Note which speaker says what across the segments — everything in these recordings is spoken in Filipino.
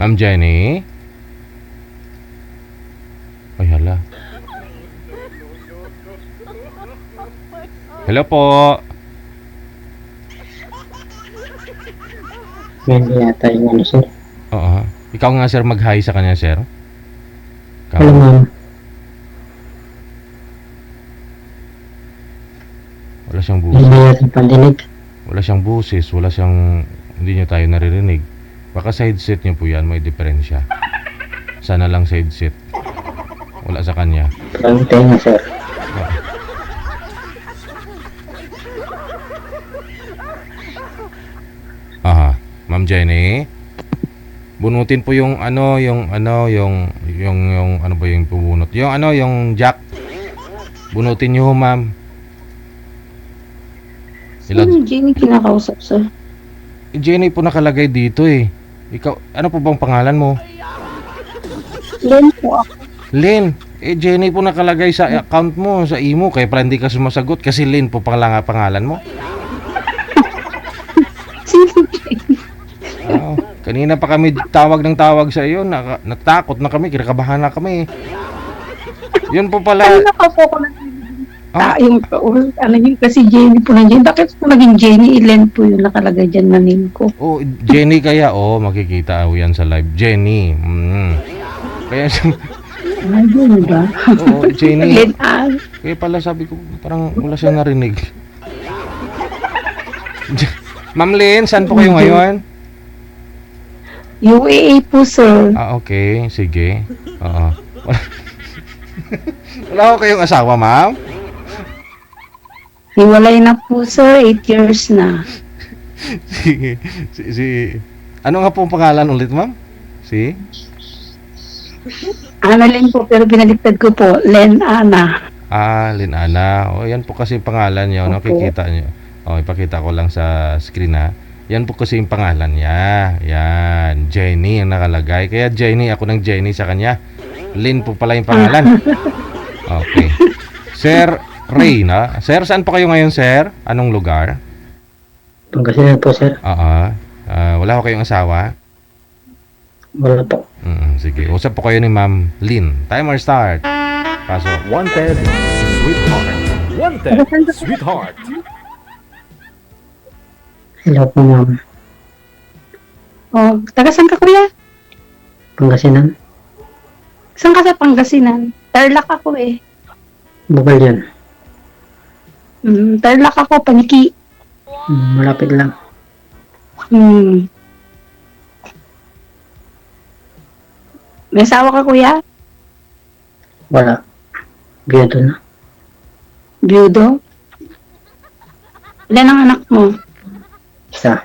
Speaker 1: Ma'am Jenny? Ay, hala. Hello po.
Speaker 2: Hindi yata yung ano, sir.
Speaker 1: Oo. Ikaw nga, sir, mag-hi sa kanya, sir. Ikaw.
Speaker 2: Hello, ma'am.
Speaker 1: Wala siyang
Speaker 2: Hindi
Speaker 1: busis.
Speaker 2: yata yung pandinig.
Speaker 1: Wala siyang busis. Wala siyang... Hindi niyo tayo naririnig. Baka sa headset niyo po yan, may diferensya. Sana lang sa headset. Wala sa kanya.
Speaker 2: Parang tenga, sir.
Speaker 1: Aha. Ma'am Jenny? Bunutin po yung yung ano ba yung pubunot? Yung jack. Bunutin niyo, ma'am.
Speaker 3: Sino yung Jenny kinakausap, sir?
Speaker 1: Jenny po nakalagay dito eh. Ikaw, ano po bang pangalan mo?
Speaker 3: Len po ako.
Speaker 1: Lynn. Jenny po nakalagay sa account mo, sa imo. Kaya pala hindi ka sumasagot kasi Lynn po pangalan mo.
Speaker 3: Sino Jenny?
Speaker 1: Oo. Kanina pa kami tawag ng tawag sa iyo. Natakot na kami, kinakabahan na kami. Yun po pala.
Speaker 3: Ano ka po ako
Speaker 1: Ah,
Speaker 3: yung ano yun kasi Jenny po nandiyan. Bakit po naging Jenny? Len po yung nakalagay dyan na name ko.
Speaker 1: oh, Jenny kaya. Oh, makikita ako yan sa live. Jenny. Kaya
Speaker 3: Ayun ba?
Speaker 1: oo, Jenny.
Speaker 3: Len
Speaker 1: Kaya pala sabi ko, parang wala siyang narinig. Ma'am Lynn, saan po kayo ngayon?
Speaker 3: UAA po, sir.
Speaker 1: Ah, okay. Sige. Oo. Wala ko kayong asawa, ma'am?
Speaker 3: Hiwalay na po, sir. 8 years na.
Speaker 1: Sige. Ano nga po ang pangalan ulit, ma'am? Si?
Speaker 3: Ana Len po, pero binaliktad ko po. Len Ana.
Speaker 1: Ah, Lynn Ana. O, yan po kasi yung pangalan niyo.
Speaker 3: Opo.
Speaker 1: Nakikita niyo. O, ipakita ko lang sa screen, ha. Yan po kasi yung pangalan niya. Yan. Jenny ang nakalagay. Kaya Jenny, ako ng Jenny sa kanya. Lynn po pala yung pangalan. Okay. Sir Ray, na? Sir, saan po kayo ngayon, sir? Anong lugar?
Speaker 2: Pangasinan po, sir.
Speaker 1: Oo. Wala ko kayong asawa?
Speaker 2: Wala po.
Speaker 1: Sige. Usap po kayo ni Ma'am Lynn. Timer start. Pasok.
Speaker 4: Wanted, sweetheart. Wanted, sweetheart.
Speaker 2: Hello po, ma'am.
Speaker 3: Oh, taga saan ka, kuya?
Speaker 2: Pangasinan.
Speaker 3: Saan ka sa Pangasinan? Tarlac ako eh.
Speaker 2: Bukal yan.
Speaker 3: Tarlac ako, Paniki.
Speaker 2: Malapit lang.
Speaker 3: May asawa ka, kuya?
Speaker 2: Wala. Biyado na.
Speaker 3: Byudo? Ilan ang anak mo?
Speaker 2: Isa.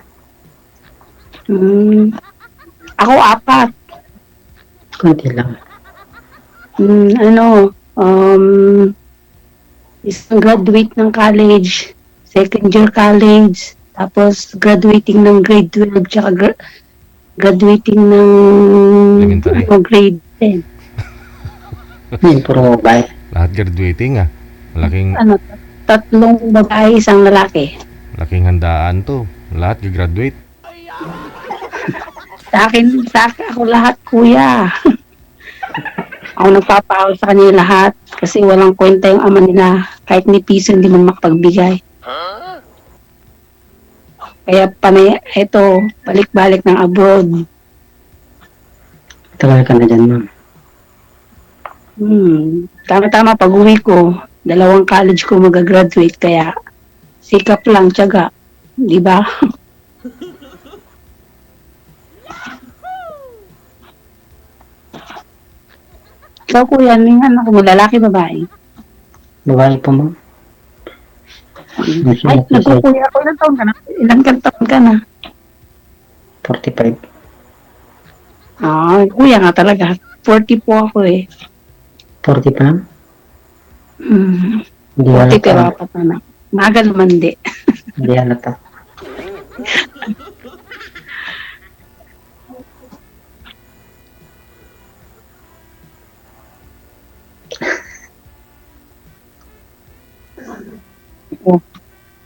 Speaker 3: Ako, 4.
Speaker 2: Kunti lang.
Speaker 3: Isang graduate ng college, second year college, tapos graduating ng grade 12, tsaka graduating ng
Speaker 1: Elementary.
Speaker 3: grade 10.
Speaker 2: Yan, puro babae.
Speaker 1: Lahat graduating, ah. Malaking,
Speaker 3: Tatlong babae, isang lalaki.
Speaker 1: laking handaan to. Lahat graduate.
Speaker 3: Sa akin, ako lahat, kuya. Ako nagpapahal sa kanila lahat kasi walang kwenta yung ama nila. Kahit ni piso hindi man makapagbigay. Kaya panay, eto, balik-balik ng abroad.
Speaker 2: Tagal ka na dyan, ma'am.
Speaker 3: Tama-tama pag uwi ko, 2 college ko mag-graduate kaya sikap lang, tiyaga. Di ba? Ikaw kuya, may anak mo, lalaki, babae?
Speaker 2: Babae po, ma'am.
Speaker 3: Ay, nagkukuya ako. Ilang taon ka na? Ilang taon ka na?
Speaker 2: 45.
Speaker 3: Ah, kuya nga talaga. 40 po ako eh.
Speaker 2: 40 pa lang? Hindi
Speaker 3: 40
Speaker 2: halata.
Speaker 3: pero 4 na. Maga naman di.
Speaker 2: Hindi halata.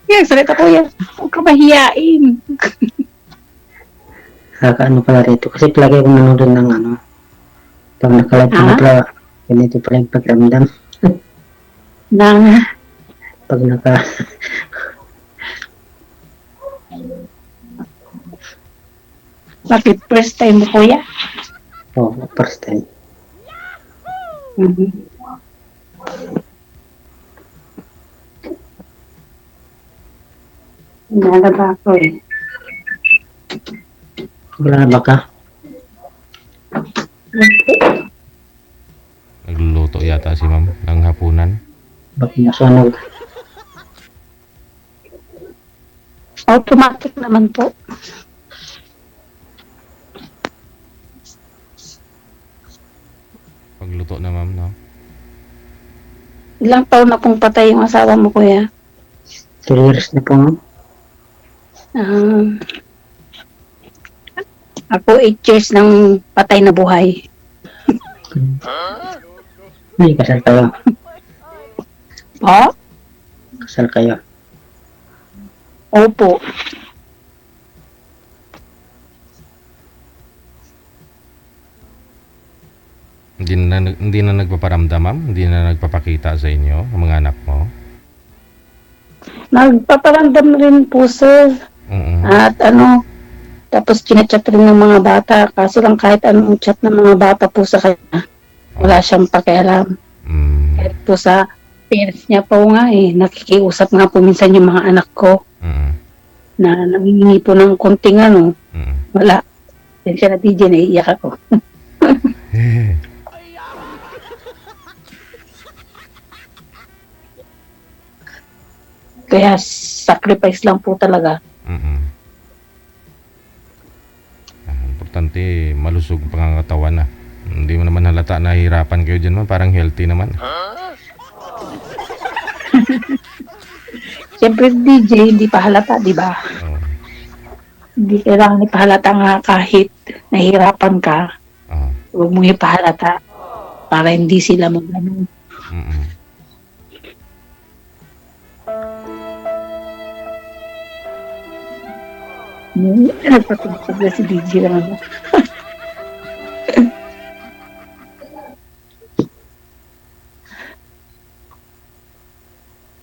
Speaker 3: Yan, salita kuya. Huwag ka mahiyain.
Speaker 2: Kakaano pala rito. Kasi palagi akong nanonood ng ano. Pag nakalive ko na pala, ganito pala yung pagramdam.
Speaker 3: Nang,
Speaker 2: Pag naka,
Speaker 3: bakit first time mo, kuya?
Speaker 2: first time.
Speaker 3: Mhm. Nalaba ako eh.
Speaker 2: Wala ba ka?
Speaker 1: Nagluluto yata si ma'am ng hapunan.
Speaker 2: Bakit nasunog?
Speaker 3: Automatic naman po.
Speaker 1: Pagluto na ma'am, no?
Speaker 3: Ilang taon na pong patay yung asawa mo, kuya?
Speaker 2: 3 years na po, ma'am.
Speaker 3: Ah, ako 8 years ng patay na buhay.
Speaker 2: May kasal kayo.
Speaker 3: Oh?
Speaker 2: Kasal kayo.
Speaker 3: Opo.
Speaker 1: Hindi na nagpaparamdam, ma'am? Hindi na nagpapakita sa inyo, ang mga anak mo?
Speaker 3: Nagpaparamdam rin po, sir.
Speaker 1: Oo.
Speaker 3: At ano, tapos chinachat rin ng mga bata. Kaso lang kahit anong chat ng mga bata po sa kanya, wala siyang pakialam.
Speaker 1: Mm.
Speaker 3: Kahit po sa parents niya po nga eh, nakikiusap nga po minsan yung mga anak ko
Speaker 1: Mm.
Speaker 3: na nangingi po ng konting ano,
Speaker 1: Mm.
Speaker 3: wala. Yan siya na DJ, naiiyak ako. Kaya sacrifice lang po talaga.
Speaker 1: Mm. Importante, malusog ang pangangatawan na. Hindi mo naman halata na hirapan kayo dyan, ma'am. Parang healthy naman.
Speaker 3: Siyempre DJ, hindi pa halata, di ba?
Speaker 1: Oo.
Speaker 3: Hindi kailangan ipahalata nga kahit nahihirapan ka.
Speaker 1: Oo.
Speaker 3: Huwag mong ipahalata para hindi sila mag-ano.
Speaker 1: Mm.
Speaker 3: Nagpatugtog na si DJ lang ako.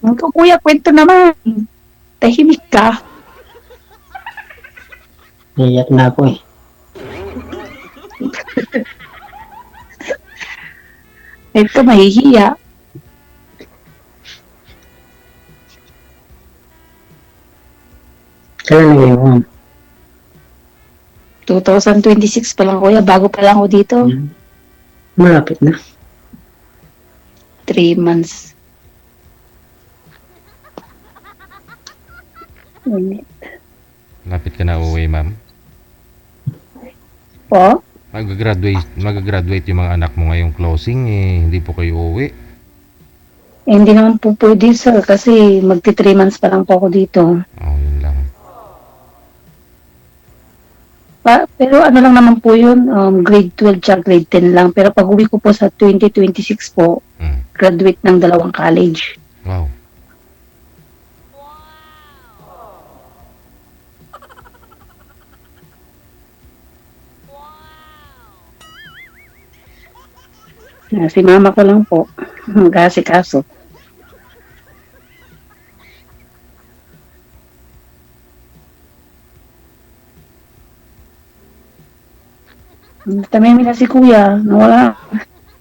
Speaker 3: Ikaw, kuya, kwento naman. Tahimik ka.
Speaker 2: Naiyak na ako eh.
Speaker 3: Ito, mahihiya.
Speaker 2: Kailan na kayo, ma'am?
Speaker 3: 2026 pa lang, kuya. Bago pa lang ako dito.
Speaker 2: Malapit na.
Speaker 3: 3 months.
Speaker 1: Lapit ka na uwi, ma'am.
Speaker 3: Po?
Speaker 1: Mag-graduate yung mga anak mo ngayong closing eh. Hindi po kayo uwi.
Speaker 3: Hindi naman po pwede, sir. Kasi magti 3 months pa lang po ako dito.
Speaker 1: Oh, yun lang.
Speaker 3: Pero ano lang naman po yun, grade 12 tsaka grade 10 lang. Pero pag uwi ko po sa 2026 po,
Speaker 1: Mm.
Speaker 3: graduate ng 2 college.
Speaker 1: Wow.
Speaker 3: Si mama ko lang po, mag-asikaso. Tamimi na si kuya, nawala,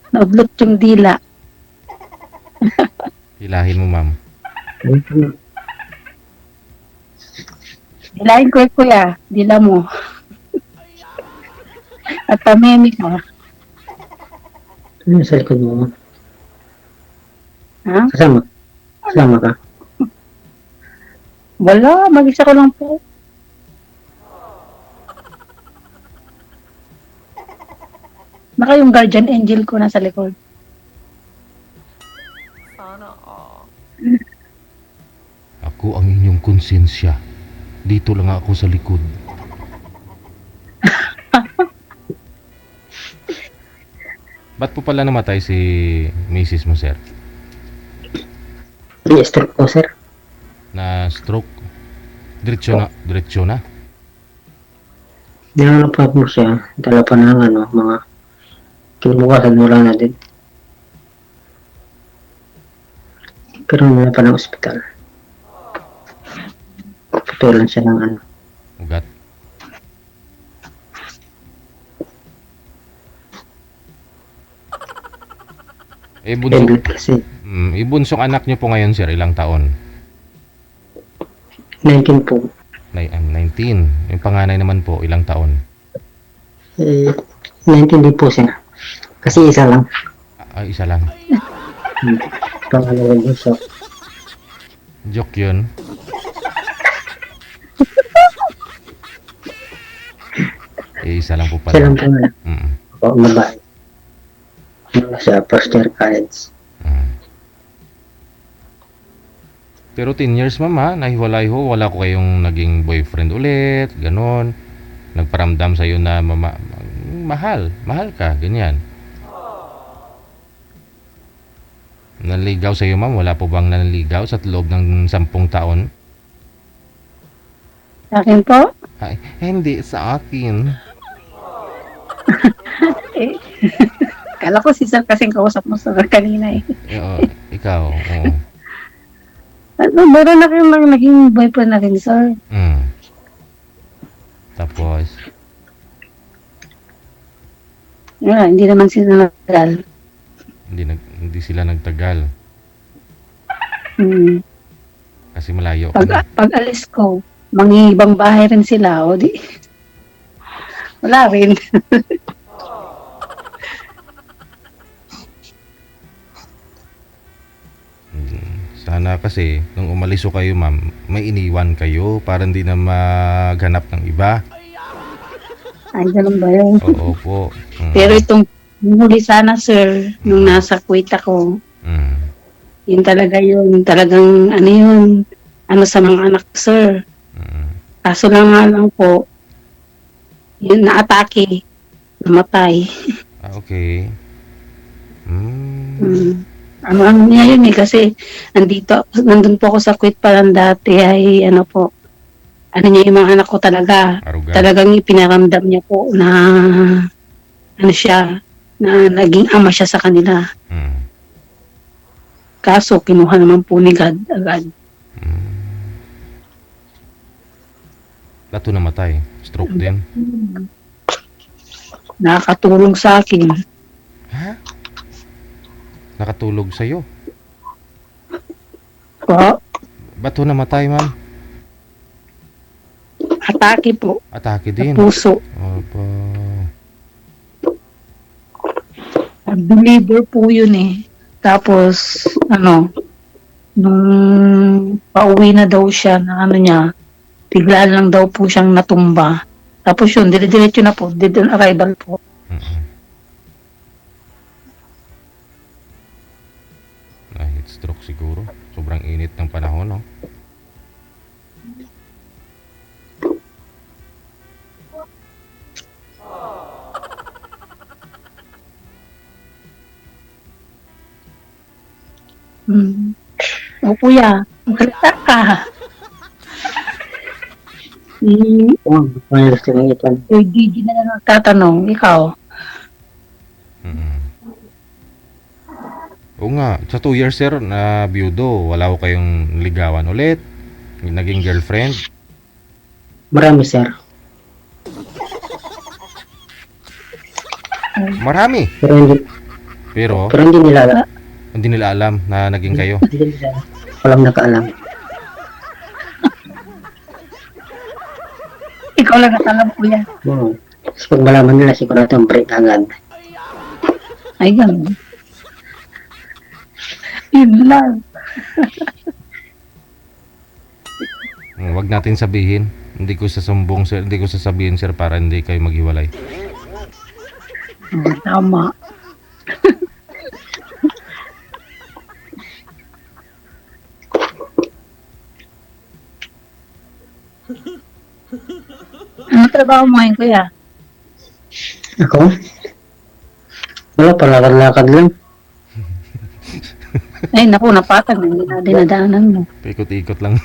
Speaker 3: naublot yung dila.
Speaker 1: Hilahin mo, ma'am.
Speaker 3: Dilain ko kuya, dila mo. At tamimi ka.
Speaker 2: Ano sa likod mo, ma'am?
Speaker 3: Ha?
Speaker 2: Kasama ka?
Speaker 3: Wala, mag-isa ko lang po. Baka yung guardian angel ko nasa likod.
Speaker 1: Ako ang inyong konsensya. Dito lang ako sa likod. Ba't po pala namatay si Mrs. mo, sir?
Speaker 2: Stroke ko, sir.
Speaker 1: Na stroke? Diretso na. Diretso na.
Speaker 2: Dinala pa po siya. Dala pa ng ano, mga kinabukasan wala na din. Pero wala pa ng ospital. Putulan siya ng ano.
Speaker 1: Ugat.
Speaker 2: Tablet kasi.
Speaker 1: Ibunsong anak niyo po ngayon, sir, ilang taon?
Speaker 2: 19 po.
Speaker 1: 19. Yung panganay naman po, ilang taon?
Speaker 2: 19 din po siya. Kasi isa lang.
Speaker 1: Isa lang.
Speaker 2: Pangalawang bunso.
Speaker 1: Joke yun. Isa lang po
Speaker 2: Isa lang
Speaker 1: pala.
Speaker 2: po na.
Speaker 1: Mm.
Speaker 2: Ako, babae. Wala siya, first year college.
Speaker 1: Mm. Pero 10 years, mama, nahiwalay ho. Wala ko kayong naging boyfriend ulit. Ganon. Nagparamdam sa'yo na mahal. Mahal ka. Ganyan. Nanligaw sa'yo, ma'am. Wala po bang nanligaw sa loob ng 10 taon?
Speaker 3: Sa akin po,
Speaker 1: Ay, hindi sa akin.
Speaker 3: eh, kala ko si Sir kasing kausap mo sa kanina eh.
Speaker 1: Ikaw. Oo.
Speaker 3: Ano, meron na kayong naging boyfriend na rin, Sir.
Speaker 1: Mm. Tapos,
Speaker 3: Hindi naman sila nagtagal.
Speaker 1: hindi sila nagtagal.
Speaker 3: Hmm.
Speaker 1: Kasi malayo ka na.
Speaker 3: Pag alis ko, mangibang bahay rin sila, o di. Wala rin.
Speaker 1: Sana kasi, nung umalis ko kayo, ma'am, may iniwan kayo para hindi na maghanap ng iba.
Speaker 3: Ay, ganun ba yun?
Speaker 1: Oo po.
Speaker 3: Pero itong huli sana, Sir, nung nasa Kuwait ako,
Speaker 1: Mm.
Speaker 3: yun talaga yun. Talagang, ano yun, ano sa mga anak, Sir.
Speaker 1: Mm.
Speaker 3: Kaso lang nga lang po, yun na-atake, namatay.
Speaker 1: Okay.
Speaker 3: Ano niya yun eh, kasi nandun po ako sa Kuwait pa lang dati ay ano po, ano niya yung mga anak ko talaga.
Speaker 1: Aruga.
Speaker 3: Talagang ipinaramdam niya po na ano siya, na naging ama siya sa kanila.
Speaker 1: Mm.
Speaker 3: Kaso kinuha naman po ni God agad.
Speaker 1: Lato namatay. Stroke din.
Speaker 3: Nakakatulong sa akin.
Speaker 1: Ha? Nakatulog sa'yo.
Speaker 3: Po,
Speaker 1: Ba't ho namatay, ma'am?
Speaker 3: atake po,
Speaker 1: Atake
Speaker 3: sa
Speaker 1: din.
Speaker 3: puso.
Speaker 1: Opo.
Speaker 3: Believer po yun eh. Tapos, nung pauwi na daw siya na biglaan lang daw po siyang natumba. Tapos yun, dire-diretso na po, dead on arrival po.
Speaker 1: Mm-mm. Heat stroke siguro. Sobrang init ng panahon, no?
Speaker 3: O kuya, magsalita ka. Si
Speaker 2: Mayroon silang ipan.
Speaker 3: Sir Gigi na lang nagtatanong, ikaw.
Speaker 1: Mm-mm. Oo nga, sa 2 years, sir, na biyudo, wala ko kayong ligawan ulit. Naging girlfriend.
Speaker 2: Marami, sir.
Speaker 1: Marami.
Speaker 2: Pero
Speaker 1: Pero
Speaker 2: hindi nila
Speaker 1: alam na naging kayo.
Speaker 2: hindi nila walang nakaalam.
Speaker 3: Ikaw lang nakalam, kuya.
Speaker 2: Oo. Tapos pag malaman nila, sigurado ang break agad.
Speaker 3: Ay, ganun. Yun lang.
Speaker 1: Wag natin sabihin. Hindi ko sasumbong, sir. Hindi ko sasabihin, sir, para hindi kayo maghiwalay.
Speaker 3: Tama. Ano trabaho mo ngayon, kuya?
Speaker 2: Ako? Wala, palakad-lakad lang.
Speaker 3: Ay, naku, napatag. Hindi na dinadaanan mo.
Speaker 1: Paikot-ikot lang.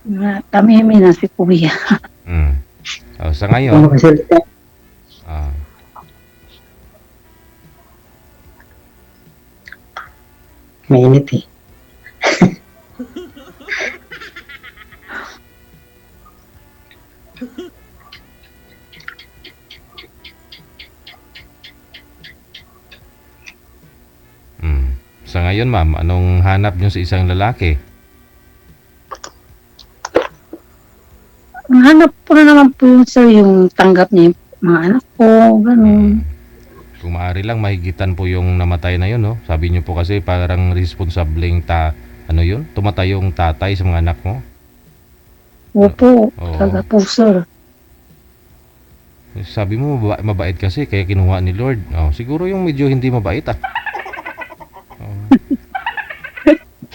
Speaker 3: Kami na si kuya.
Speaker 1: Mm. Sa
Speaker 2: Kung
Speaker 1: ngayon,
Speaker 2: makasalita,
Speaker 1: ah,
Speaker 2: mainit eh.
Speaker 1: sa ngayon ma'am, anong hanap nyo sa isang lalaki?
Speaker 3: Ang hanap ko na naman po yun, sir, yung tanggap niya yung mga anak ko, ganun.
Speaker 1: Kung maaari lang, mahigitan po yung namatay na yun, no? Sabi nyo po kasi parang responsableng ano yun? Tumatay yung tatay sa mga anak mo.
Speaker 3: Opo,
Speaker 1: Oo.
Speaker 3: talaga po, sir.
Speaker 1: Sabi mo, mabait kasi, kaya kinuha ni Lord. Oh, siguro yung medyo hindi mabait, ah. Oh.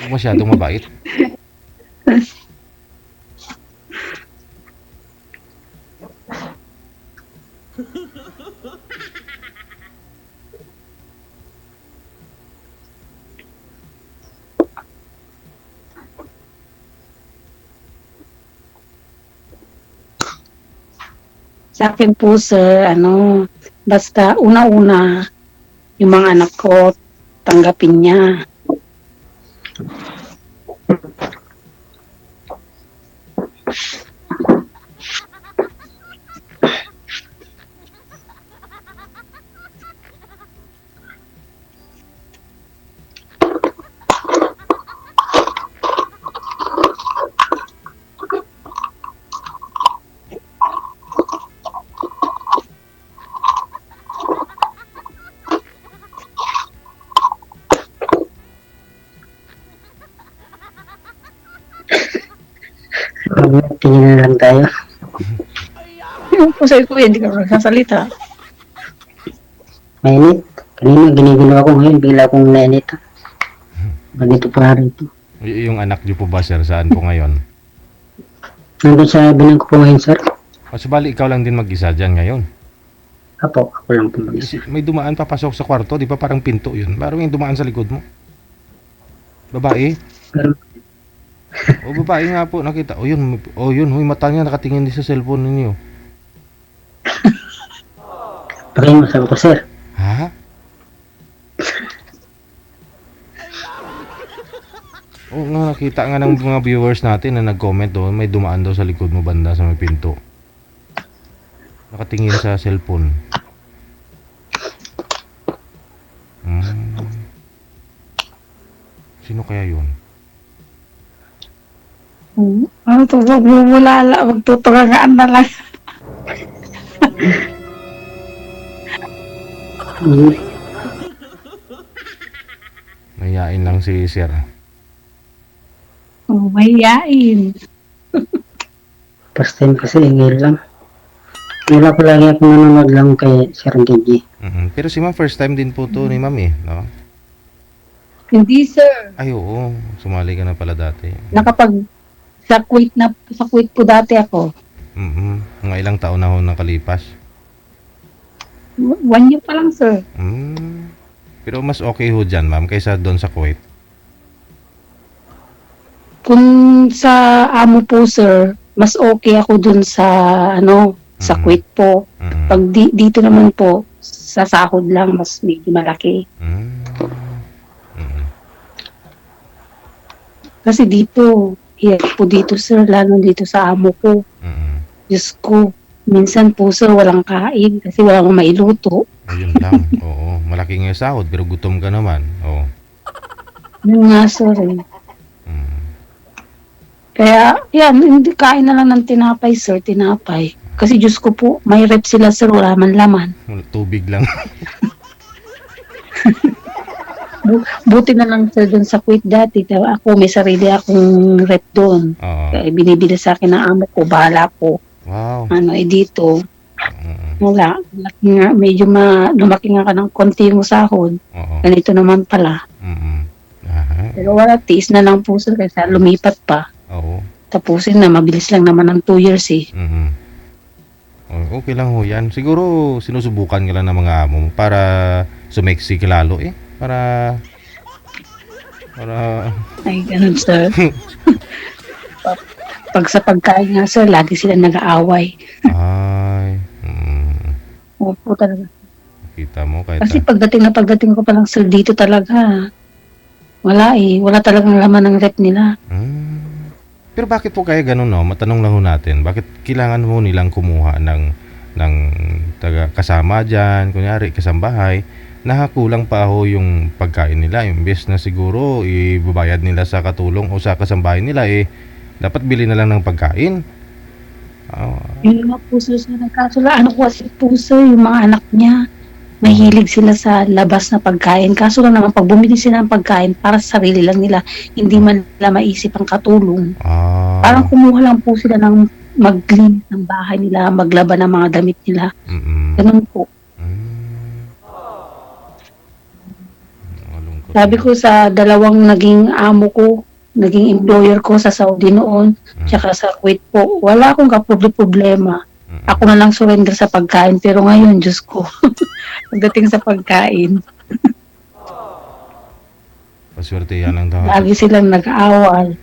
Speaker 1: Huwag masyadong mabait.
Speaker 3: Sa akin po, sir, basta una-una, yung mga anak ko, tanggapin niya.
Speaker 2: Tingin na lang tayo.
Speaker 3: Yung po, sir, kuya, hindi ka magsasalita.
Speaker 2: Mainit. Kanina giniginawa ko, ngayon bigla akong nainit. Ganito pa rito.
Speaker 1: Yung anak nyo po ba, sir, saan po ngayon?
Speaker 2: Nandun sa binang ko po ngayon, sir.
Speaker 1: O, bali, ikaw lang din mag-isa dyan ngayon.
Speaker 2: Ako lang po mag-isa.
Speaker 1: May dumaan papasok sa kwarto, di ba parang pinto yun? Parang yung dumaan sa likod mo. Babae?
Speaker 2: Pero,
Speaker 1: O, babae nga po, nakita. O, yun, huy, mata niya nakatingin din sa cellphone ninyo.
Speaker 2: pakimasabi ko, sir.
Speaker 1: Ha? Oo nga, nakita nga ng mga viewers natin na nag-comment doon, may dumaan daw sa likod mo banda sa may pinto. Nakatingin sa cellphone. Sino kaya yun?
Speaker 3: Ano to, wag mo mulala, magtuturangaan na lang.
Speaker 1: Nahiyain lang si Sir.
Speaker 3: Oh, mahiyain.
Speaker 2: First time kasi, ngayon lang. Wala ko lagi ako nanonood lang kay Sir Gigi.
Speaker 1: Pero si ma'am, first time din po to ni ma'am eh. No?
Speaker 3: Hindi, sir.
Speaker 1: Ay oo, sumali ka na pala dati.
Speaker 3: Sa Kuwait po dati ako.
Speaker 1: Mga ilang taon na ho nakalipas.
Speaker 3: 1 year pa lang, sir.
Speaker 1: Pero mas okay ho dyan ma'am kaysa doon sa Kuwait.
Speaker 3: Kung sa amo po, sir, mas okay ako dun sa sa Kuwait po. Pag dito naman po, sa sahod lang, mas medyo malaki. Kasi dito, hirap po dito, sir, lalo dito sa amo ko. Diyos ko, minsan po, sir, walang kain kasi walang mailuto.
Speaker 1: Ayun lang. Oo, malaki nga yung sahod pero gutom ka naman. Oo.
Speaker 3: Yun nga, sir. Kaya, yan, hindi kain na lang ng tinapay, sir, tinapay. Kasi Diyos ko po, may rep sila, sir, wala man laman.
Speaker 1: Tubig lang.
Speaker 3: Buti na lang, sir, dun sa Kuwait dati. Ako, may sarili akong rep doon.
Speaker 1: Oo.
Speaker 3: Kaya binibili sa akin ng amo ko, bahala ko.
Speaker 1: Wow.
Speaker 3: Dito, wala. Medyo lumaki nga ka ng konti mo sahod.
Speaker 1: Oo.
Speaker 3: Ganito naman pala.
Speaker 1: Aha.
Speaker 3: Pero wala, tiis na lang po, sir, kasi lumipat pa.
Speaker 1: Oo.
Speaker 3: Tapusin na, mabilis lang naman ng 2 years eh.
Speaker 1: Okay lang ho yan. Siguro sinusubukan ka lang ng mga amo mo para sumeksi ka lalo eh. Para
Speaker 3: Ay, ganun, sir. Pag sa pagkain nga sir, lagi sila nag-aaway.
Speaker 1: Ay,
Speaker 3: Opo talaga.
Speaker 1: kita mo kahit
Speaker 3: Kasi pagdating ko pa lang sir dito talaga, wala wala talagang laman ng rep nila.
Speaker 1: Pero bakit po kaya ganun, no? Matanong lang ho natin. Bakit kailangan mo nilang kumuha ng taga kasama diyan, kunyari kasambahay, nakakulang pa ho yung pagkain nila. Imbes na siguro ibabayad nila sa katulong o sa kasambahay nila, dapat bili na lang ng pagkain.
Speaker 3: Yung mga puso sir, kaso lang, ano ko kasi puso, yung mga anak niya, mahilig sila sa labas na pagkain. Kaso lang naman, pag bumili sila ng pagkain, para sa sarili lang nila, hindi man nila maisip ang katulong. Parang kumuha lang po sila ng mag-clean ng bahay nila, maglaba ng mga damit nila. Ganun po.
Speaker 1: Malungkot.
Speaker 3: Sabi ko sa dalawang naging amo ko, naging employer ko sa Saudi noon, tsaka sa Kuwait po, wala akong problema. Ako na lang surrender sa pagkain, pero ngayon, Diyos ko, pagdating sa pagkain,
Speaker 1: Paswertehan lang daw.
Speaker 3: lagi silang nag-aawal.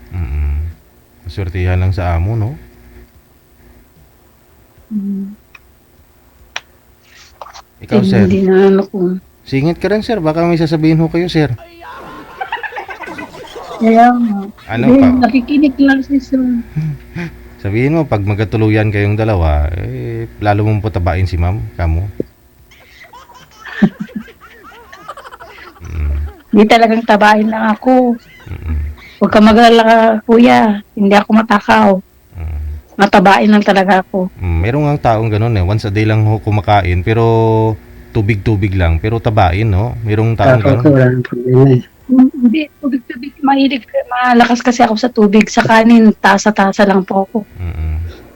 Speaker 1: Paswertehan lang sa amo, no? Ikaw, sir.
Speaker 3: Hindi na ano ko.
Speaker 1: Singit ka rin, sir. Baka may sasabihin ho kayo, sir.
Speaker 3: Kaya nga,
Speaker 1: Ano
Speaker 3: eh,
Speaker 1: pa?
Speaker 3: nakikinig lang si sir.
Speaker 1: Sabihin mo, pag magkatuluyan kayong dalawa, lalo mong patabain si ma'am, kamo.
Speaker 3: Hindi talagang tabain lang ako. Huwag ka mag-alala, kuya. Hindi ako matakaw. Matabain lang talaga ako.
Speaker 1: Merong ang taong ganun once a day lang ho kumakain, pero tubig-tubig lang, pero tabain, no? Merong taong
Speaker 2: Ako
Speaker 1: ganun.
Speaker 2: wala nang problema eh.
Speaker 3: Hindi, tubig-tubig. Mahilig. Malakas kasi ako sa tubig. Sa kanin, tasa-tasa lang po ako.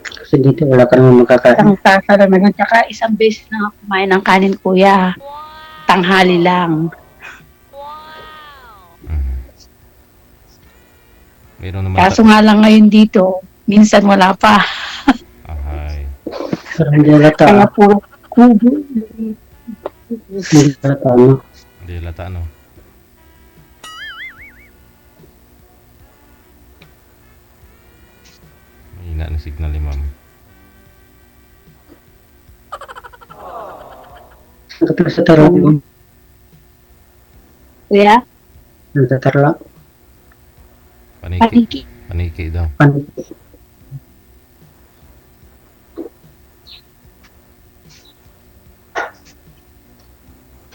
Speaker 2: Kasi dito wala ka naman makakain.
Speaker 3: Isang tasa lang naman. Tsaka isang beses na ako kumain ng kanin, kuya. Tanghali lang.
Speaker 1: Meron naman
Speaker 3: Kaso nga lang ngayon dito, minsan wala pa.
Speaker 1: Ahay.
Speaker 2: Pero hindi halata.
Speaker 3: Kaya puro kubo.
Speaker 2: Hindi halata, no?
Speaker 1: Hindi lata, no? Mahina na signal ni ma'am.
Speaker 2: Kapag sa taro,
Speaker 3: Kuya,
Speaker 2: nagtatarla.
Speaker 1: Paniki.
Speaker 3: paniki.
Speaker 1: Paniki daw.
Speaker 2: Panik.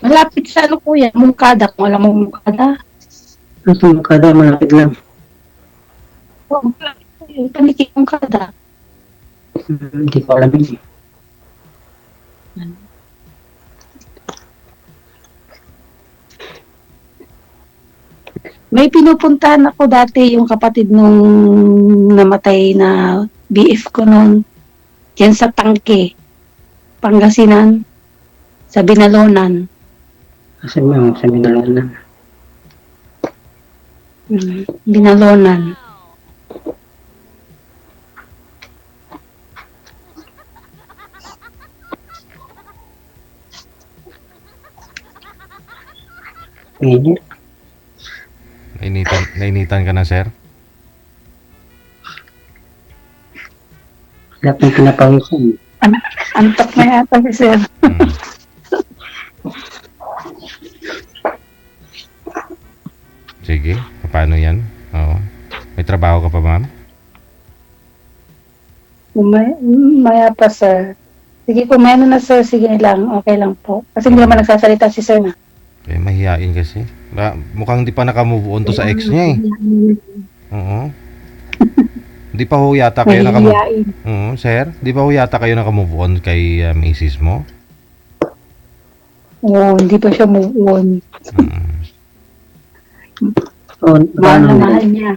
Speaker 3: Malapit sa ano kuya, mungkada. Kung alam mo mungkada.
Speaker 2: Ang sumakada, malapit lang.
Speaker 3: Oh, paniki mungkada.
Speaker 2: Hindi ko alam yun eh.
Speaker 3: May pinupuntahan ako dati yung kapatid nung namatay na BF ko noon. Yan sa Tangke, Pangasinan, sa Binalonan.
Speaker 2: Kasi may sa minalanan.
Speaker 3: Binalonan.
Speaker 2: Ngayon,
Speaker 1: Nainitan ka na, sir?
Speaker 2: lahat ng pinapawisan.
Speaker 3: Antok na yata si sir.
Speaker 1: Sige, paano yan? Oo. May trabaho ka pa, ma'am?
Speaker 3: Maya pa sir. Sige, kumain na sir. Sige lang. Okay lang po. Kasi hindi naman nagsasalita si sir na.
Speaker 1: Mahihain kasi. Mukhang di pa nakamove on to sa ex niya eh. Oo. Di pa ho yata kayo nakamove.
Speaker 3: Mahihiyain.
Speaker 1: Oo, sir. Di pa ho yata kayo nakamove on kay misis mo?
Speaker 3: Oo, hindi pa siya move on.
Speaker 2: Oh,
Speaker 3: Mahal na
Speaker 2: paano?
Speaker 3: mahal niya.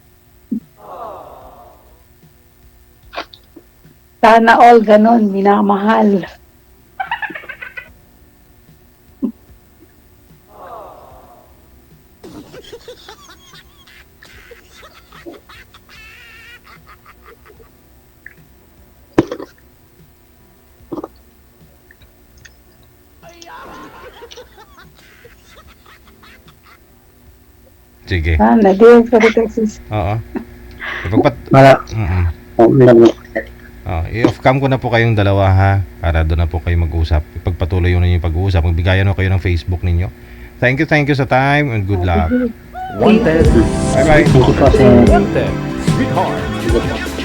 Speaker 3: Sana all ganon, minamahal.
Speaker 1: Sige.
Speaker 3: Sana, di yung salita sis.
Speaker 1: Oo. Ipagpat...
Speaker 2: Wala. Ulan po sir.
Speaker 1: I-off cam ko na po kayong dalawa ha, para doon na po kayo mag-usap. Ipagpatuloy yun yung pag-uusap. Magbigayan na kayo ng Facebook ninyo. Thank you sa time and good luck.
Speaker 4: Wanted.
Speaker 1: Bye-bye.
Speaker 2: Thank you po sir.
Speaker 4: Wanted. Sweetheart.
Speaker 2: Sige po.